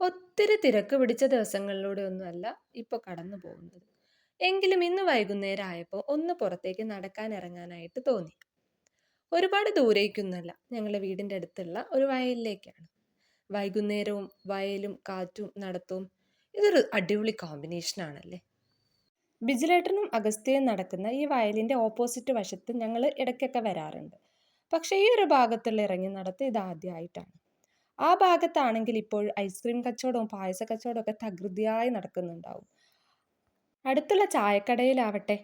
ഒത്തിരി തിരക്ക് പിടിച്ച ദിവസങ്ങളിലൂടെ ഒന്നുമല്ല ഇപ്പോൾ കടന്നു പോകുന്നത്. എങ്കിലും ഇന്ന് വൈകുന്നേരം ആയപ്പോൾ ഒന്ന് പുറത്തേക്ക് നടക്കാൻ ഇറങ്ങാനായിട്ട് തോന്നി. ഒരുപാട് ദൂരേക്കൊന്നുമല്ല, ഞങ്ങളുടെ വീടിൻ്റെ അടുത്തുള്ള ഒരു വയലിലേക്കാണ്. വൈകുന്നേരവും വയലും കാറ്റും നടത്തും ഇതൊരു അടിപൊളി കോമ്പിനേഷൻ ആണല്ലേ. ബിജിലേട്ടനും അഗസ്ത്യയും നടക്കുന്ന ഈ വയലിൻ്റെ ഓപ്പോസിറ്റ് വശത്ത് ഞങ്ങൾ ഇടയ്ക്കൊക്കെ വരാറുണ്ട്. പക്ഷേ ഈ ഒരു ഭാഗത്തുള്ള ഇറങ്ങി നടത്ത് ഇതാദ്യമായിട്ടാണ്. ആ ഭാഗത്താണെങ്കിൽ ഇപ്പോൾ ഐസ്ക്രീം കച്ചവടവും പായസ കച്ചവടവും ഒക്കെ തകൃതിയായി നടക്കുന്നുണ്ടാവും. അടുത്തുള്ള ചായക്കടയിലാവട്ടെ,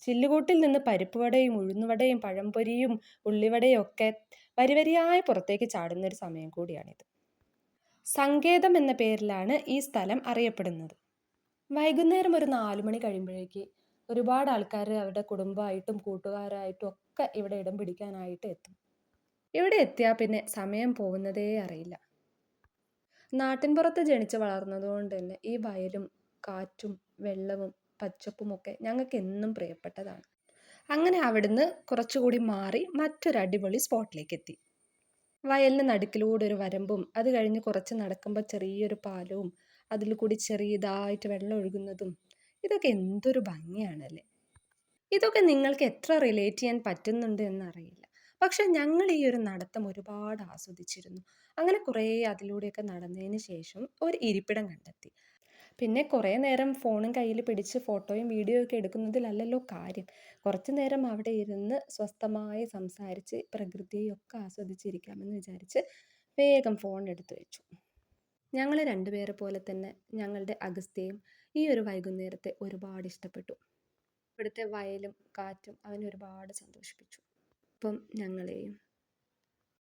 ചില്ലുകൂട്ടിൽ നിന്ന് പരിപ്പുവടയും ഉഴുന്നുവടയും പഴംപൊരിയും ഉള്ളിവടയും ഒക്കെ വരിവരിയായി പുറത്തേക്ക് ചാടുന്ന ഒരു സമയം കൂടിയാണിത്. സങ്കേതം എന്ന പേരിലാണ് ഈ സ്ഥലം അറിയപ്പെടുന്നത്. വൈകുന്നേരം ഒരു 4 മണി കഴിയുമ്പോഴേക്ക് ഒരുപാട് ആൾക്കാർ അവരുടെ കുടുംബമായിട്ടും കൂട്ടുകാരായിട്ടും ഒക്കെ ഇവിടെ ഇടം പിടിക്കാനായിട്ട് എത്തും. ഇവിടെ എത്തിയാൽ പിന്നെ സമയം പോകുന്നതേ അറിയില്ല. നാട്ടിൻപുറത്ത് ജനിച്ച് വളർന്നതുകൊണ്ട് തന്നെ ഈ വയലും കാറ്റും വെള്ളവും പച്ചപ്പുമൊക്കെ ഞങ്ങൾക്ക് എന്നും പ്രിയപ്പെട്ടതാണ്. അങ്ങനെ അവിടുന്ന് കുറച്ചുകൂടി മാറി മറ്റൊരു അടിപൊളി സ്പോട്ടിലേക്ക് എത്തി. വയലിന് നടുക്കിലൂടെ ഒരു വരമ്പും അത് കഴിഞ്ഞ് കുറച്ച് നടക്കുമ്പോൾ ചെറിയൊരു പാലവും അതിൽ കൂടി ചെറിയതായിട്ട് വെള്ളം ഒഴുകുന്നതും ഇതൊക്കെ എന്തൊരു ഭംഗിയാണല്ലേ. ഇതൊക്കെ നിങ്ങൾക്ക് എത്ര റിലേറ്റ് ചെയ്യാൻ പറ്റുന്നുണ്ട് എന്നറിയില്ല. പക്ഷെ ഞങ്ങൾ ഈ ഒരു നടത്തം ഒരുപാട് ആസ്വദിച്ചിരുന്നു. അങ്ങനെ കുറേ അതിലൂടെയൊക്കെ നടന്നതിന് ശേഷം ഒരു ഇരിപ്പിടം കണ്ടെത്തി. പിന്നെ കുറേ നേരം ഫോണും കയ്യിൽ പിടിച്ച് ഫോട്ടോയും വീഡിയോ ഒക്കെ എടുക്കുന്നതിലല്ലല്ലോ കാര്യം. കുറച്ച് നേരം അവിടെ ഇരുന്ന് സ്വസ്ഥമായി സംസാരിച്ച് പ്രകൃതിയൊക്കെ ആസ്വദിച്ചിരിക്കാമെന്ന് വിചാരിച്ച് വേഗം ഫോൺ എടുത്തു വെച്ചു. ഞങ്ങൾ രണ്ടുപേരെ പോലെ തന്നെ ഞങ്ങളുടെ അഗസ്ത്യയും ഈ ഒരു വൈകുന്നേരത്തെ ഒരുപാട് ഇഷ്ടപ്പെട്ടു. ഇവിടുത്തെ വയലും കാറ്റും അവനെ ഒരുപാട് സന്തോഷിപ്പിച്ചു. അപ്പം ഞങ്ങളെയും.